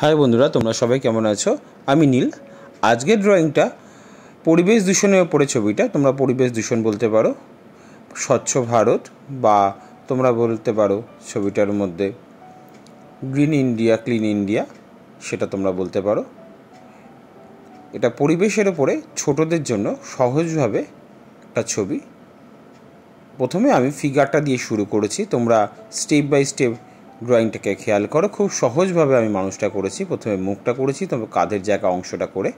High বন্ধুরা, তোমরা সবাই কেমন আছো? আমি নীল। আজকের ড্রয়িংটা পরিবেশ দূষণের ওপরে ছবিটা। তোমরা পরিবেশ দূষণ বলতে পারো, স্বচ্ছ ভারত, বা তোমরা বলতে পারো ছবিটার মধ্যে গ্রিন ইন্ডিয়া, ক্লিন ইন্ডিয়া, সেটা তোমরা বলতে পারো। এটা পরিবেশের ওপরে ছোটদের জন্য সহজভাবে একটা ছবি। প্রথমে আমি ফিগারটা দিয়ে শুরু করেছি, তোমরা স্টেপ বাই স্টেপ ড্রয়িংটাকে খেয়াল করো। খুব সহজভাবে আমি মানুষটা করেছি। প্রথমে মুখটা করেছি, তবে কাঁধের জায়গা অংশটা করে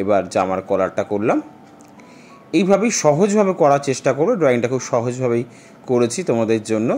এবার জামার কলারটা করলাম। এইভাবেই সহজভাবে করার চেষ্টা করো। ড্রয়িংটা খুব সহজভাবেই করেছি তোমাদের জন্য।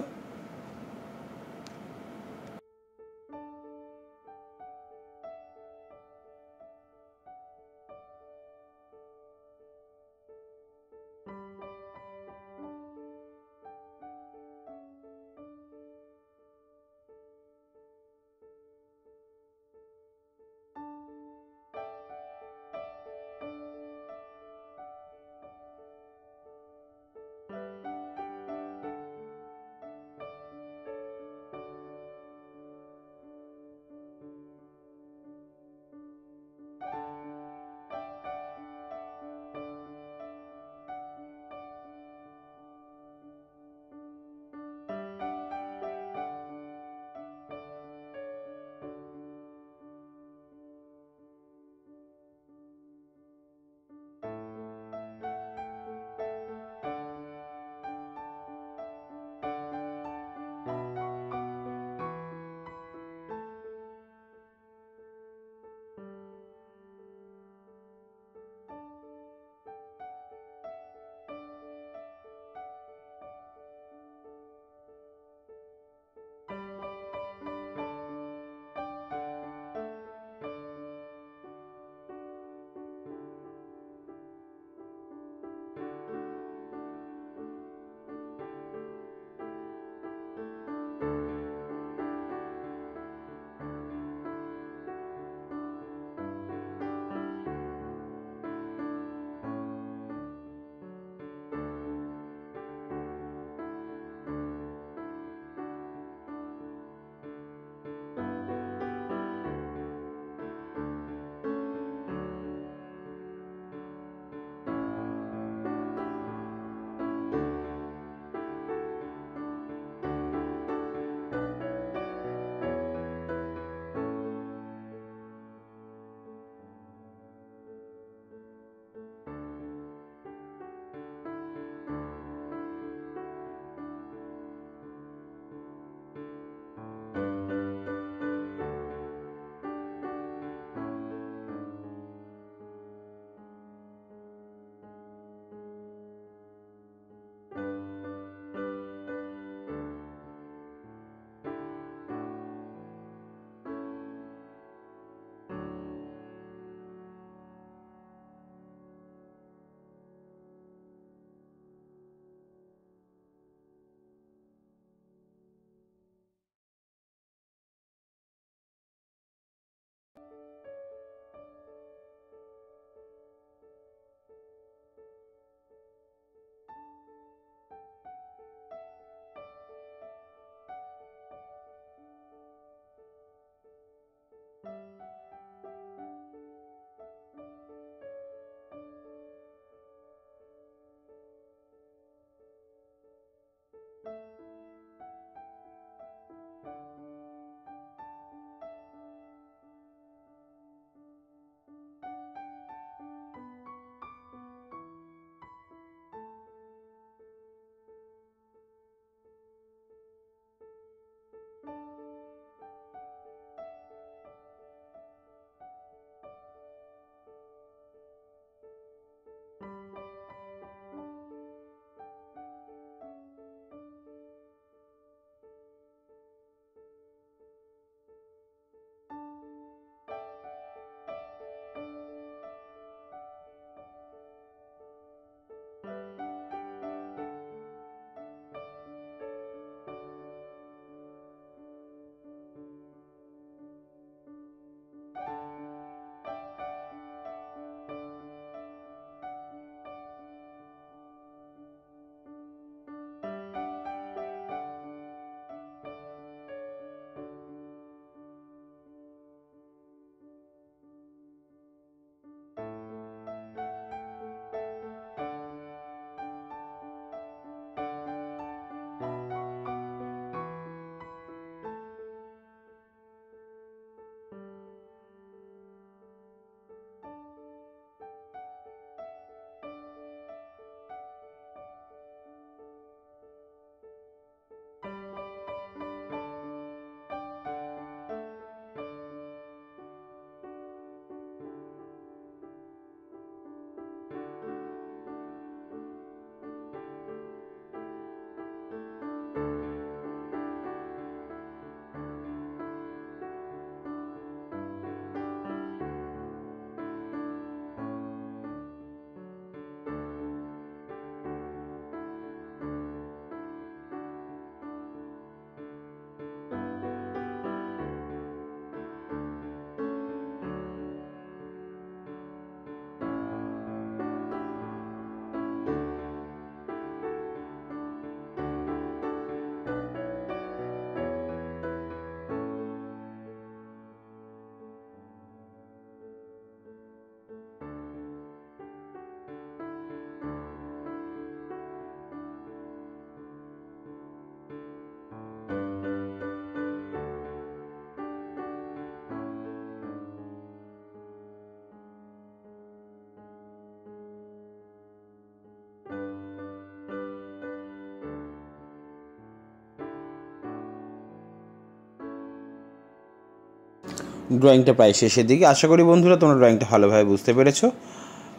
ড্রয়িংটা প্রায় শেষের দিকে। আশা করি বন্ধুরা তোমরা ড্রয়িংটা ভালোভাবে বুঝতে পেরেছো।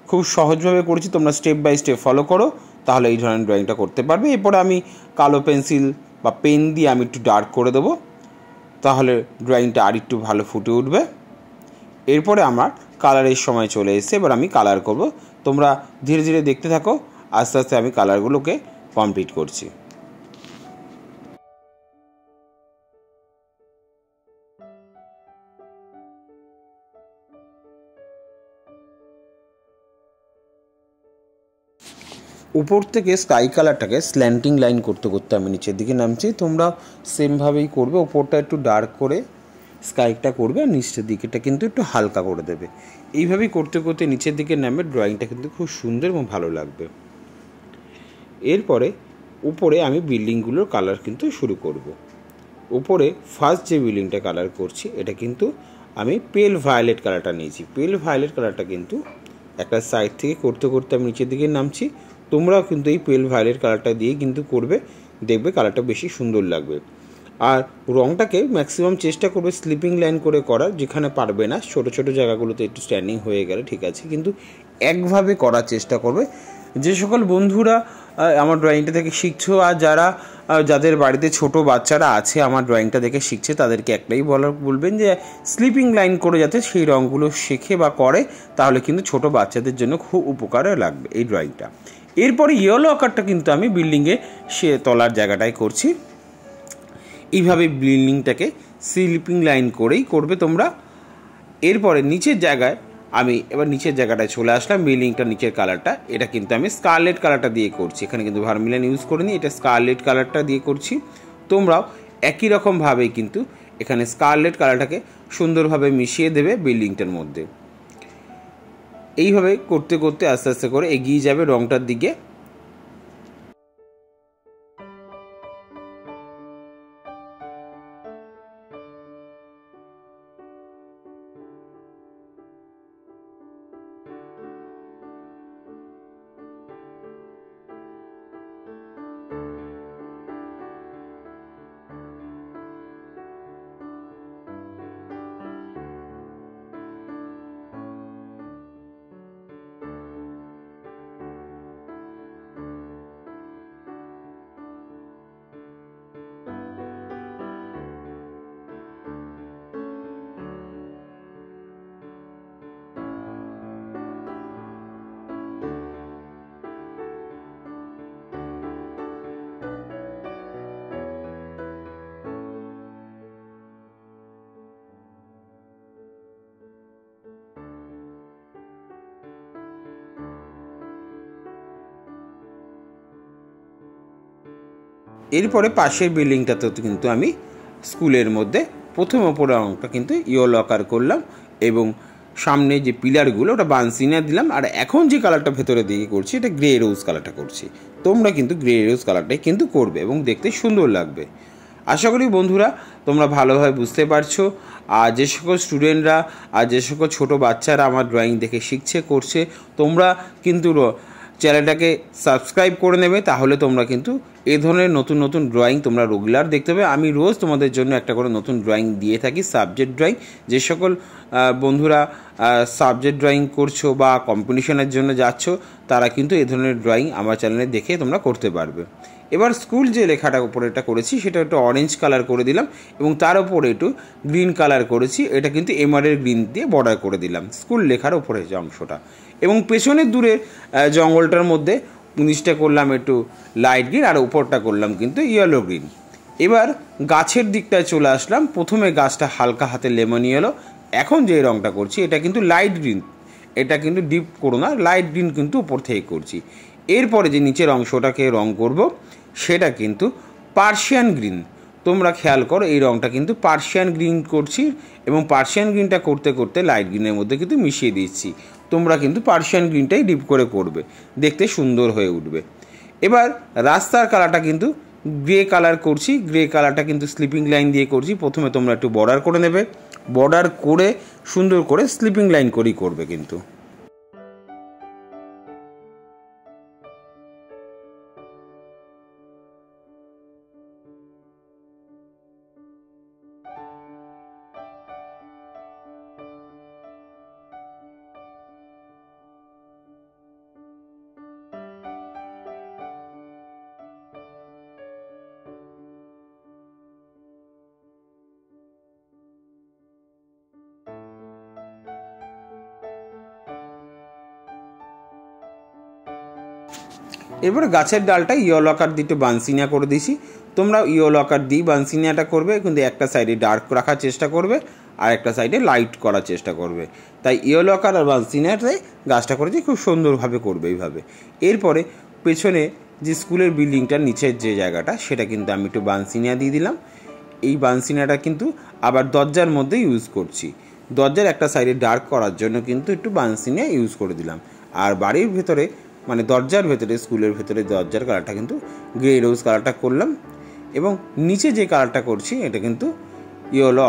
খুব সহজভাবে করেছি, তোমরা স্টেপ বাই স্টেপ ফলো করো, তাহলে এই ধরনের ড্রয়িংটা করতে পারবে। এরপরে আমি কালো পেন্সিল বা পেন দিয়ে আমি একটু ডার্ক করে দেবো, তাহলে ড্রয়িংটা আর একটু ভালো ফুটে উঠবে। এরপরে আমার কালারের সময় চলে এসেছে, এবার আমি কালার করব। তোমরা ধীরে ধীরে দেখতে থাকো, আস্তে আস্তে আমি কালারগুলোকে কমপ্লিট করছি। উপর থেকে স্কাই কালারটাকে স্ল্যান্টিং লাইন করতে করতে আমি নিচের দিকে নামছি। তোমরা সেমভাবেই করবে, ওপরটা একটু ডার্ক করে স্কাইটা করবে আর নিচের দিকেটা কিন্তু একটু হালকা করে দেবে। এইভাবেই করতে করতে নিচের দিকে নামবে, ড্রয়িংটা কিন্তু খুব সুন্দর এবং ভালো লাগবে। এরপরে উপরে আমি বিল্ডিংগুলোর কালার কিন্তু শুরু করব। উপরে ফার্স্ট যে বিল্ডিংটা কালার করছি এটা কিন্তু আমি পেল ভায়োলেট কালারটা নিয়েছি। পেল ভায়োলেট কালারটা কিন্তু একটা সাইড থেকে করতে করতে আমি নিচের দিকে নামছি। তোমরাও কিন্তু এই পেল ভায়োলেট কালারটা দিয়ে কিন্তু করবে, দেখবে কালারটা বেশি সুন্দর লাগবে। আর রঙটাকে ম্যাক্সিমাম চেষ্টা করবে স্লিপিং লাইন করে করার, যেখানে পারবে না ছোটো ছোটো জায়গাগুলোতে একটু স্ট্যান্ডিং হয়ে গেলে ঠিক আছে, কিন্তু একভাবে করার চেষ্টা করবে। যে সকল বন্ধুরা আমার ড্রয়িংটা দেখে শিখছো আর যাদের বাড়িতে ছোট বাচ্চারা আছে আমার ড্রয়িংটা দেখে শিখছে, তাদেরকে একটাই বলবেন যে স্লিপিং লাইন করে যাতে সেই রঙগুলো শেখে বা করে, তাহলে কিন্তু ছোট বাচ্চাদের জন্য খুব উপকারে লাগবে এই ড্রয়িংটা। এরপরে ইয়েলো আকারটা কিন্তু আমি বিল্ডিংয়ে সে তলার জায়গাটায় করছি। এইভাবে বিল্ডিংটাকে স্লিপিং লাইন করেই করবে তোমরা। এরপরে নিচের জায়গায় আমি এবার নিচের জায়গাটায় চলে আসলাম। বিল্ডিংটা নিচের কালারটা এটা কিন্তু আমি স্কারলেট কালারটা দিয়ে করছি, এখানে কিন্তু ভার্মিলাইন ইউজ করিনি, এটা স্কারলেট কালারটা দিয়ে করছি। তোমরাও একই রকমভাবেই কিন্তু এখানে স্কারলেট কালারটাকে সুন্দরভাবে মিশিয়ে দেবে বিল্ডিংটার মধ্যে। এইভাবে করতে করতে আস্তে আস্তে করে এগিয়ে যাবে রংটার দিকে। এরপরে পাশের বিল্ডিংটাতে কিন্তু আমি স্কুলের মধ্যে প্রথম ওপরের রঙটা কিন্তু ইয়েলো আকার করলাম এবং সামনে যে পিলারগুলো ওটা বানসিনা দিলাম। আর এখন যে কালারটা ভেতরে দিকে করছি এটা গ্রে রোজ কালারটা করছি। তোমরা কিন্তু গ্রে রোজ কালারটাই কিন্তু করবে এবং দেখতে সুন্দর লাগবে। আশা করি বন্ধুরা তোমরা ভালোভাবে বুঝতে পারছো। আর যে সকল স্টুডেন্টরা আর যে সকল ছোটো বাচ্চারা আমার ড্রয়িং দেখে শিখছে করছে, তোমরা কিন্তু চ্যানেলটাকে সাবস্ক্রাইব করে নেবে, তাহলে তোমরা কিন্তু এই ধরনের নতুন নতুন ড্রয়িং তোমরা রেগুলার দেখতে পাবে। আমি রোজ তোমাদের জন্য একটা করে নতুন ড্রয়িং দিয়ে থাকি, সাবজেক্ট ড্রয়িং। যে সকল বন্ধুরা সাবজেক্ট ড্রয়িং করছো বা কম্পিটিশনের জন্য যাচ্ছ, তারা কিন্তু এই ধরনের ড্রয়িং আমার চ্যানেলে দেখে তোমরা করতে পারবে। এবার স্কুল যে লেখাটা উপরে এটা করেছি সেটা একটু অরেঞ্জ কালার করে দিলাম এবং তার উপরে একটু গ্রিন কালার করেছি, এটা কিন্তু এমআরের গ্রিন দিয়ে বর্ডার করে দিলাম স্কুল লেখার উপরে যে অংশটা। এবং পেছনের দূরে জঙ্গলটার মধ্যে নিচটা করলাম একটু লাইট গ্রিন আর উপরটা করলাম কিন্তু ইয়েলো গ্রিন। এবার গাছের দিকটায় চলে আসলাম। প্রথমে গাছটা হালকা হাতে লেমন ইয়েলো, এখন যে রঙটা করছি এটা কিন্তু লাইট গ্রিন, এটা কিন্তু ডিপ করো না, লাইট গ্রিন কিন্তু উপর থেকে করছি। এরপরে যে নিচের অংশটাকে রং করব সেটা কিন্তু পার্সিয়ান গ্রিন। তোমরা খেয়াল করো এই রঙটা কিন্তু পার্সিয়ান গ্রিন করছি এবং পার্সিয়ান গ্রিনটা করতে করতে লাইট গ্রিনের মধ্যে কিন্তু মিশিয়ে দিচ্ছি। তোমরা কিন্তু পার্সিয়ান গ্রিনটাই ডিপ করে করবে, দেখতে সুন্দর হয়ে উঠবে। এবার রাস্তার কালারটা কিন্তু গ্রে কালার করছি, গ্রে কালারটা কিন্তু স্লিপিং লাইন দিয়ে করছি। প্রথমে তোমরা একটু বর্ডার করে নেবে, বর্ডার করে সুন্দর করে স্লিপিং লাইন করেই করবে কিন্তু। এবারে গাছের ডালটা ইয়েলো আকার দিয়ে একটু বানসিনিয়া করে দিয়েছি। তোমরা ইয়েলো আকার দিয়ে বানসিনিয়াটা করবে, কিন্তু একটা সাইডে ডার্ক রাখার চেষ্টা করবে আর একটা সাইডে লাইট করার চেষ্টা করবে। তাই ইয়েলো আকার আর বানসিনিয়াতে গাছটা করেছি, খুব সুন্দরভাবে করবে এইভাবে। এরপরে পেছনে যে স্কুলের বিল্ডিংটার নিচের যে জায়গাটা, সেটা কিন্তু আমি একটু বানসিনিয়া দিয়ে দিলাম। এই বানসিনিয়াটা কিন্তু আবার দরজার মধ্যে ইউজ করছি। দরজার একটা সাইডে ডার্ক করার জন্য কিন্তু একটু বানসিনিয়া ইউজ করে দিলাম। আর বাড়ির ভেতরে মানে দরজার ভেতরে, স্কুলের ভেতরে দরজার কালারটা কিন্তু গ্রে রোজ কালারটা করলাম। এবং নিচে যে কালারটা করছি এটা কিন্তু ইয়েলো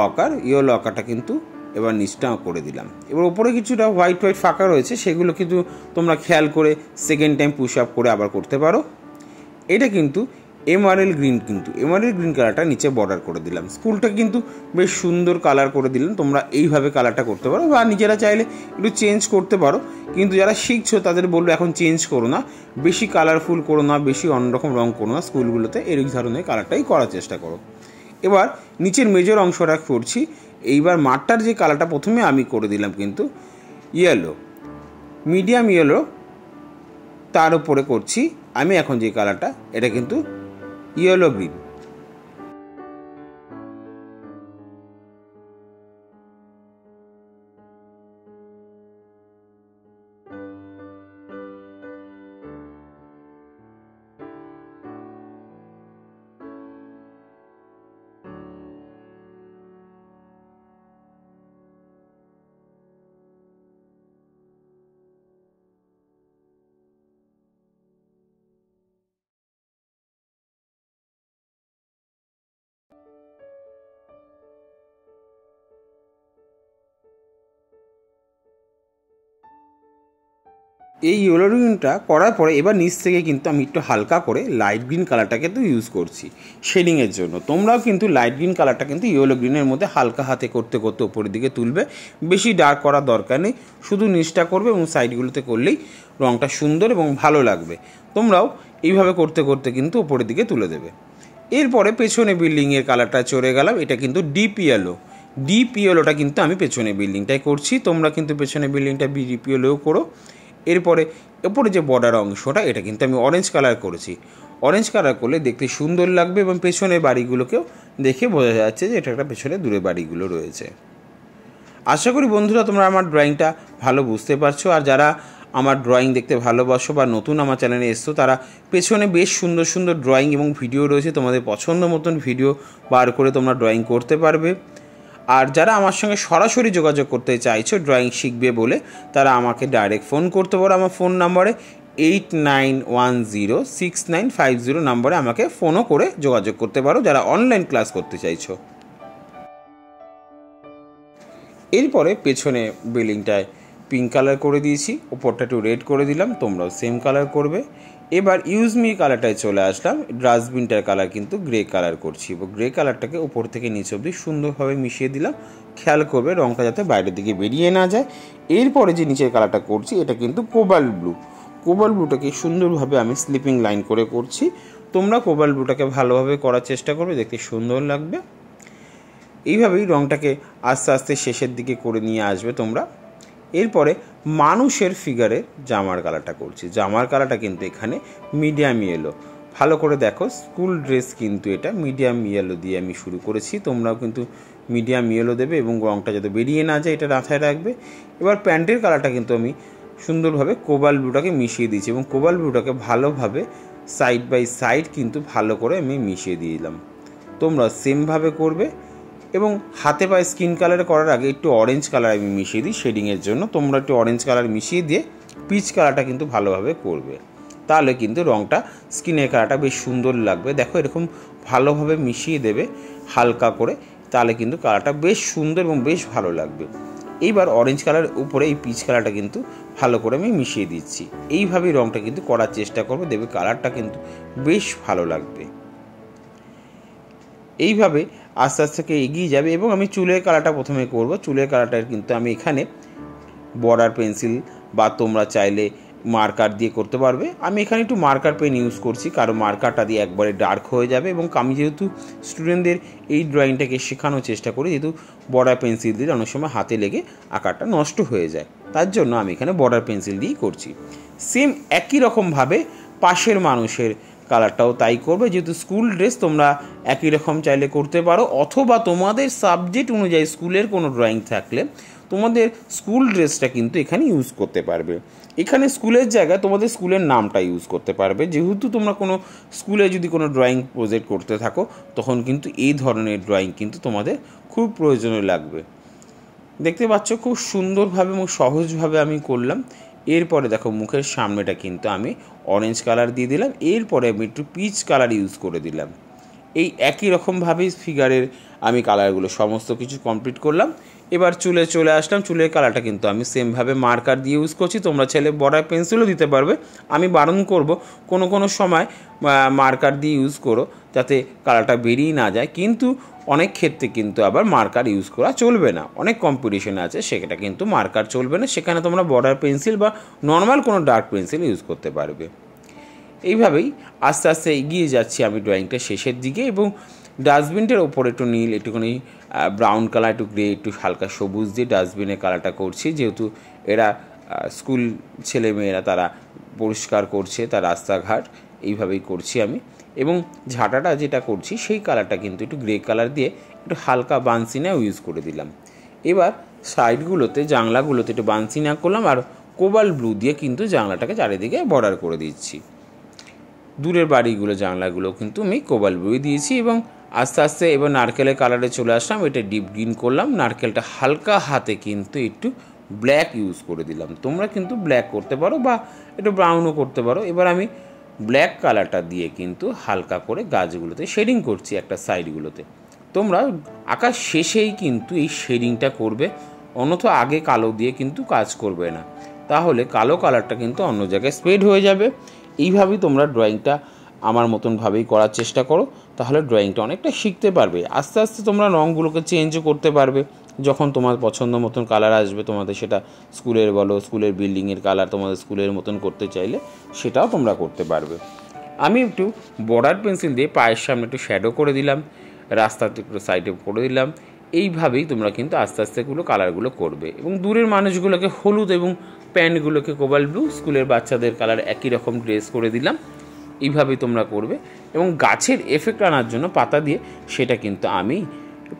আকারটা কিন্তু এবার নিচটাও করে দিলাম। এবার ওপরে কিছুটা হোয়াইট ফাঁকা রয়েছে, সেগুলো কিন্তু তোমরা খেয়াল করে সেকেন্ড টাইম পুশ আপ করে আবার করতে পারো। এটা কিন্তু এমআরএল গ্রিন কালারটা নিচে বর্ডার করে দিলাম। স্কুলটা কিন্তু বেশ সুন্দর কালার করে দিলাম। তোমরা এইভাবে কালারটা করতে পারো, বা নিজেরা চাইলে একটু চেঞ্জ করতে পারো, কিন্তু যারা শিখছো তাদের বলবো এখন চেঞ্জ করো না, বেশি কালারফুল করো না, বেশি অন্যরকম রং করো না। স্কুলগুলোতে এই ধরনের কালারটাই করার চেষ্টা করো। এবার নিচের মেজর অংশটা করছি। এইবার মাঠটার যে কালারটা প্রথমে আমি করে দিলাম কিন্তু ইয়েলো, মিডিয়াম ইয়েলো, তার উপরে করছি আমি এখন যে কালারটা, এটা কিন্তু ইয়েলো গ্রিন। এই ইয়েলো গ্রিনটা করার পরে এবার নিচ থেকে কিন্তু আমি একটু হালকা করে লাইট গ্রিন কালারটা কিন্তু ইউজ করছি শেডিংয়ের জন্য। তোমরাও কিন্তু লাইট গ্রিন কালারটা কিন্তু ইয়েলো গ্রিনের মধ্যে হালকা হাতে করতে করতে উপরের দিকে তুলবে, বেশি ডার্ক করার দরকার নেই, শুধু নিচটা করবে এবং সাইডগুলোতে করলেই রঙটা সুন্দর এবং ভালো লাগবে। তোমরাও এইভাবে করতে করতে কিন্তু উপরের দিকে তুলে দেবে। এরপরে পেছনে বিল্ডিংয়ের কালারটা চলে গেলাম, এটা কিন্তু ডিপ ইয়েলোটা কিন্তু আমি পেছনে বিল্ডিংটাই করছি। তোমরা কিন্তু পেছনে বিল্ডিংটা ডিপ ইয়েলোও করো। এরপরে এরপরে যে বর্ডার অংশটা, এটা কিন্তু আমি অরেঞ্জ কালার করেছি। অরেঞ্জ কালার করলে দেখতে সুন্দর লাগবে এবং পেছনের বাড়িগুলোকেও দেখে বোঝা যাচ্ছে যে এটা একটা পেছনে দূরে বাড়িগুলো রয়েছে। আশা করি বন্ধুরা তোমরা আমার ড্রয়িংটা ভালো বুঝতে পারছো। আর যারা আমার ড্রয়িং দেখতে ভালোবাসো বা নতুন আমার চ্যানেলে এসছো, তারা পেছনে বেশ সুন্দর সুন্দর ড্রয়িং এবং ভিডিও রয়েছে, তোমাদের পছন্দ মতন ভিডিও বার করে তোমরা ড্রয়িং করতে পারবে। আর যারা আমার সঙ্গে সরাসরি যোগাযোগ করতে চাইছো ড্রয়িং শিখবে বলে, তারা আমাকে ডাইরেক্ট ফোন করতে পারো। আমার ফোন নাম্বারে 89106950 নাম্বারে আমাকে ফোনও করে যোগাযোগ করতে পারো যারা অনলাইন ক্লাস করতে চাইছো। এরপরে পেছনে বিল্ডিংটায় পিঙ্ক কালার করে দিয়েছি, ওপরটা একটু রেড করে দিলাম, তোমরাও সেম কালার করবে। এবার ইউজ মি কালারটায় চলে আসলাম। ডাস্টবিনটার কালার কিন্তু গ্রে কালার করছি, এবং গ্রে কালারটাকে উপর থেকে নিচে অবধি সুন্দরভাবে মিশিয়ে দিলাম। খেয়াল করবে রঙটা যাতে বাইরের দিকে বেরিয়ে না যায়। এরপরে যে নিচের কালারটা করছি এটা কিন্তু কোবাল্ট ব্লুটাকে সুন্দরভাবে আমি স্লিপিং লাইন করে করছি। তোমরা কোবাল্ট ব্লুটাকে ভালোভাবে করার চেষ্টা করবে, দেখতে সুন্দর লাগবে। এইভাবেই রঙটাকে আস্তে আস্তে শেষের দিকে করে নিয়ে আসবে তোমরা। এরপরে মানুষের ফিগারের জামার কালারটা করছি। জামার কালারটা কিন্তু এখানে মিডিয়াম ইয়েলো, ভালো করে দেখো স্কুল ড্রেস কিন্তু এটা মিডিয়াম ইয়েলো দিয়ে আমি শুরু করেছি। তোমরাও কিন্তু মিডিয়াম ইয়েলো দেবে এবং রঙটা যাতে বেরিয়ে না যায় এটা মাথায় রাখবে। এবার প্যান্টের কালারটা কিন্তু আমি সুন্দরভাবে কোবাল্ট ব্লুটাকে মিশিয়ে দিয়েছি, এবং কোবাল্ট ব্লুটাকে ভালোভাবে সাইড বাই সাইড কিন্তু ভালো করে আমি মিশিয়ে দিয়ে দিলাম। তোমরা সেমভাবে করবে। এবং হাতে পায়ে স্কিন কালার করার আগে একটু অরেঞ্জ কালার আমি মিশিয়ে দিই শেডিংয়ের জন্য। তোমরা একটু অরেঞ্জ কালার মিশিয়ে দিয়ে পিচ কালারটা কিন্তু ভালোভাবে করবে, তাহলে কিন্তু রঙটা স্কিনের কালারটা বেশ সুন্দর লাগবে। দেখো এরকম ভালোভাবে মিশিয়ে দেবে হালকা করে, তাহলে কিন্তু কালারটা বেশ সুন্দর এবং বেশ ভালো লাগবে। এইবার অরেঞ্জ কালার উপরে এই পিচ কালারটা কিন্তু ভালো করে আমি মিশিয়ে দিচ্ছি। এইভাবেই রঙটা কিন্তু করার চেষ্টা করবে, দেখবে কালারটা কিন্তু বেশ ভালো লাগবে। এইভাবে আস্তে আস্তে এগিয়ে যাবে। এবং আমি চুলের কালারটা প্রথমে করব। চুলের কালারটা কিন্তু আমি এখানে বর্ডার পেন্সিল বা তোমরা চাইলে মার্কার দিয়ে করতে পারবে। আমি এখানে একটু মার্কার পেন ইউজ করছি, কারণ মার্কারটা দিয়ে একবারে ডার্ক হয়ে যাবে। এবং আমি যেহেতু স্টুডেন্টদের এই ড্রয়িংটাকে শেখানোর চেষ্টা করি, যেহেতু বর্ডার পেন্সিল দিয়ে অনেক সময় হাতে লেগে আকারটা নষ্ট হয়ে যায়, তার জন্য আমি এখানে বর্ডার পেন্সিল দিয়েই করছি। সেম একই রকমভাবে পাশের মানুষের কালারটাও তাই করবে। যেহেতু স্কুল ড্রেস তোমরা একই রকম চাইলে করতে পারো, অথবা তোমাদের সাবজেক্ট অনুযায়ী স্কুলের কোনো ড্রয়িং থাকলে তোমাদের স্কুল ড্রেসটা কিন্তু এখানে ইউজ করতে পারবে। এখানে স্কুলের জায়গায় তোমাদের স্কুলের নামটা ইউজ করতে পারবে। যেহেতু তোমরা কোনো স্কুলে যদি কোনো ড্রয়িং প্রজেক্ট করতে থাকো তখন কিন্তু এই ধরনের ড্রয়িং কিন্তু তোমাদের খুব প্রয়োজনীয় লাগবে। দেখতে পাচ্ছ খুব সুন্দরভাবে এবং সহজভাবে আমি করলাম। এরপরে দেখো মুখের সামনেটা কিন্তু আমি অরেঞ্জ কালার দিয়ে দিলাম, এরপরে আমি একটু পিচ কালার ইউজ করে দিলাম। এই একই রকমভাবেই ফিগারের আমি কালারগুলো সমস্ত কিছু কমপ্লিট করলাম। এবার চুলে চলে আসলাম। চুলের কালারটা কিন্তু আমি সেমভাবে মার্কার দিয়ে ইউজ করছি, তোমরা চাইলে বর্ডার পেন্সিলও দিতে পারবে। আমি বারণ করব কোনো সময় মার্কার দিয়ে ইউজ করো, যাতে কালারটা বেরিয়ে না যায়। কিন্তু অনেক ক্ষেত্রে কিন্তু আবার মার্কার ইউজ করা চলবে না, অনেক কম্পিটিশন আছে সেটা কিন্তু মার্কার চলবে না, সেখানে তোমরা বর্ডার পেন্সিল বা নর্মাল কোনো ডার্ক পেন্সিল ইউজ করতে পারবে। এইভাবেই আস্তে আস্তে এগিয়ে যাচ্ছি আমি ড্রয়িংটা শেষের দিকে। এবং ডাস্টবিনটার ওপর একটু নীল, একটুখানি ব্রাউন কালার, একটু গ্রে, একটু হালকা সবুজ দিয়ে ডাস্টবিনের কালারটা করছি। যেহেতু এরা স্কুল ছেলেমেয়েরা তারা পরিষ্কার করছে তার রাস্তাঘাট, এইভাবেই করছি আমি। এবং ঝাঁটাটা যেটা করছি সেই কালারটা কিন্তু একটু গ্রে কালার দিয়ে একটু হালকা বানসিনাও ইউজ করে দিলাম। এবার সাইডগুলোতে জানলাগুলোতে একটু বানসিনা করলাম, আর কোবাল্ট ব্লু দিয়ে কিন্তু জানলাটাকে চারিদিকে বর্ডার করে দিচ্ছি। দূরের বাড়িগুলো জানলাগুলো কিন্তু আমি কোবাল্ট ব্লু দিয়েছি। এবং আস্তে আস্তে এবার নারকেলের কালারে চলে আসলাম, এটা ডিপ গ্রিন করলাম। নারকেলটা হালকা হাতে কিন্তু একটু ব্ল্যাক ইউজ করে দিলাম। তোমরা কিন্তু ব্ল্যাক করতে পারো বা একটু ব্রাউনও করতে পারো। এবার আমি ব্ল্যাক কালারটা দিয়ে কিন্তু হালকা করে গাছগুলোতে শেডিং করছি একটা সাইডগুলোতে। তোমরা আঁকার শেষেই কিন্তু এই শেডিংটা করবে, অন্যথা আগে কালো দিয়ে কিন্তু কাজ করবে না, তাহলে কালো কালারটা কিন্তু অন্য জায়গায় স্প্রেড হয়ে যাবে। এইভাবেই তোমরা ড্রয়িংটা আমার মতনভাবেই করার চেষ্টা করো, তাহলে ড্রয়িংটা অনেকটা শিখতে পারবে। আস্তে আস্তে তোমরা রঙগুলোকে চেঞ্জও করতে পারবে, যখন তোমার পছন্দ মতন কালার আসবে তোমাদের, সেটা স্কুলের বলো, স্কুলের বিল্ডিংয়ের কালার তোমাদের স্কুলের মতন করতে চাইলে সেটাও তোমরা করতে পারবে। আমি একটু বর্ডার পেন্সিল দিয়ে পায়ের সামনে একটু শ্যাডো করে দিলাম, রাস্তাতে একটু সাইডে করে দিলাম। এইভাবেই তোমরা কিন্তু আস্তে আস্তে এগুলো কালারগুলো করবে। এবং দূরের মানুষগুলোকে হলুদ এবং প্যান্টগুলোকে কোবাল্ট ব্লু, স্কুলের বাচ্চাদের কালার একই রকম ড্রেস করে দিলাম। এইভাবেই তোমরা করবে। এবং গাছের এফেক্ট আনার জন্য পাতা দিয়ে সেটা কিন্তু আমি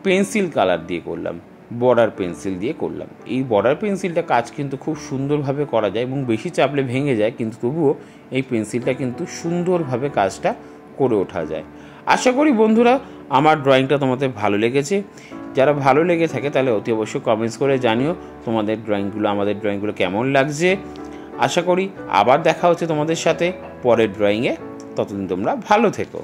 পেন্সিল কালার দিয়ে করলাম, বর্ডার পেন্সিল দিয়ে করলাম। এই বর্ডার পেন্সিলটা কাজ কিন্তু খুব সুন্দরভাবে করা যায় এবং বেশি চাপলে ভেঙে যায়, কিন্তু তবুও এই পেন্সিলটা কিন্তু সুন্দরভাবে কাজটা করে ওঠা যায়। আশা করি বন্ধুরা আমার ড্রয়িংটা তোমাদের ভালো লেগেছে। যারা ভালো লেগে থাকে তাহলে অতি অবশ্যই কমেন্টস করে জানিও তোমাদের ড্রয়িংগুলো, আমাদের ড্রয়িংগুলো কেমন লাগছে। আশা করি আবার দেখা হচ্ছে তোমাদের সাথে পরের ড্রয়িংয়ে। ততদিন তোমরা ভালো থেকো।